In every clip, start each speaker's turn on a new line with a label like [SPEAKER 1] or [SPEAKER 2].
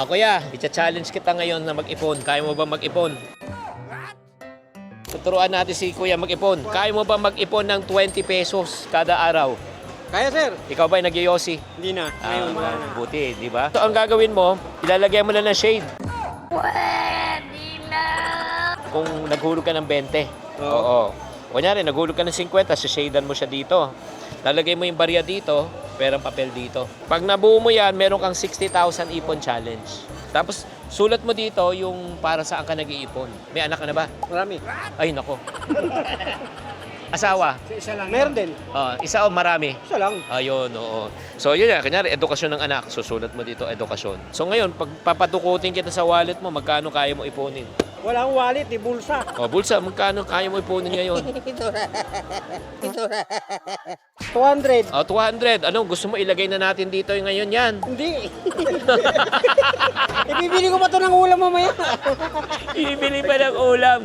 [SPEAKER 1] Kuya, i-challenge kita ngayon na mag-ipon. Kaya mo ba mag-ipon? Tuturuan natin si Kuya mag-ipon. Kaya mo ba mag-ipon ng 20 pesos kada araw?
[SPEAKER 2] Kaya, sir.
[SPEAKER 1] Ikaw ba nagyoyosi?
[SPEAKER 2] Hindi na. Ngayon, wala na.
[SPEAKER 1] Buti, di ba? So, ang gagawin mo, ilalagay mo lang ng shade.
[SPEAKER 3] Pwede na.
[SPEAKER 1] Kung naghulog ka ng 20. Oo. Kunyari, naghulog ka ng 50, shadean mo siya dito. Lalagay mo yung barya dito, perang papel dito. Pag nabuo mo yan, meron kang 60,000 ipon challenge. Tapos, sulat mo dito yung para saan ka nag-iipon. May anak ka na ba?
[SPEAKER 2] Marami.
[SPEAKER 1] Ay, nako. Asawa?
[SPEAKER 2] Isa lang. Meron din.
[SPEAKER 1] Isa o marami?
[SPEAKER 2] Isa lang.
[SPEAKER 1] Ayun, oo. So, yun yan. Kanyari, edukasyon ng anak. Susulat mo dito, edukasyon. So, ngayon, pag papatukutin kita sa wallet mo, magkano kaya mo ipunin?
[SPEAKER 2] Wala akong wallet, bulsa.
[SPEAKER 1] Bulsa, magkano kaya mo ipunin ngayon?
[SPEAKER 2] 200.
[SPEAKER 1] 200. Ano, gusto mo ilagay na natin dito yung ngayon yan?
[SPEAKER 2] Hindi. Ibibili ko pa ito ng ulam mamaya.
[SPEAKER 1] Ibili pa ng ulam.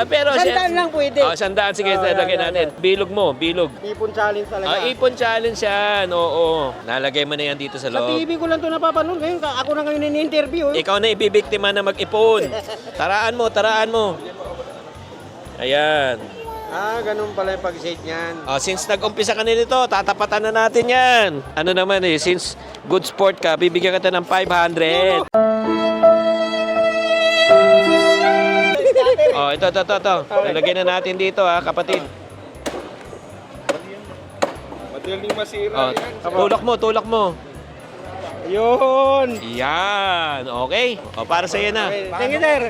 [SPEAKER 1] Pero
[SPEAKER 2] Sandaan lang pwede.
[SPEAKER 1] Sandaan. Sige, lagay natin. Bilog mo, bilog.
[SPEAKER 2] Ipon challenge talaga.
[SPEAKER 1] Ipon challenge yan. Oo. Nalagay mo na yan dito sa
[SPEAKER 2] Sa
[SPEAKER 1] loob.
[SPEAKER 2] TV ko lang ito napapanood. Ngayon, ako na ngayon in-interview.
[SPEAKER 1] Ikaw na ibibiktima na mag-ipon. Taraan mo, taraan mo. Ayan.
[SPEAKER 2] Ganun pala yung pag-shade niyan.
[SPEAKER 1] Since nag-umpisa ka nito, tatapatan na natin yan. Ano naman since good sport ka, bibigyan kita ng 500. Ito. Nalagay na natin dito kapatid.
[SPEAKER 4] Madaling masira yan.
[SPEAKER 1] Tulak mo.
[SPEAKER 2] Ayun.
[SPEAKER 1] Yan, okay. Para sa'yo na.
[SPEAKER 2] Thank you, sir.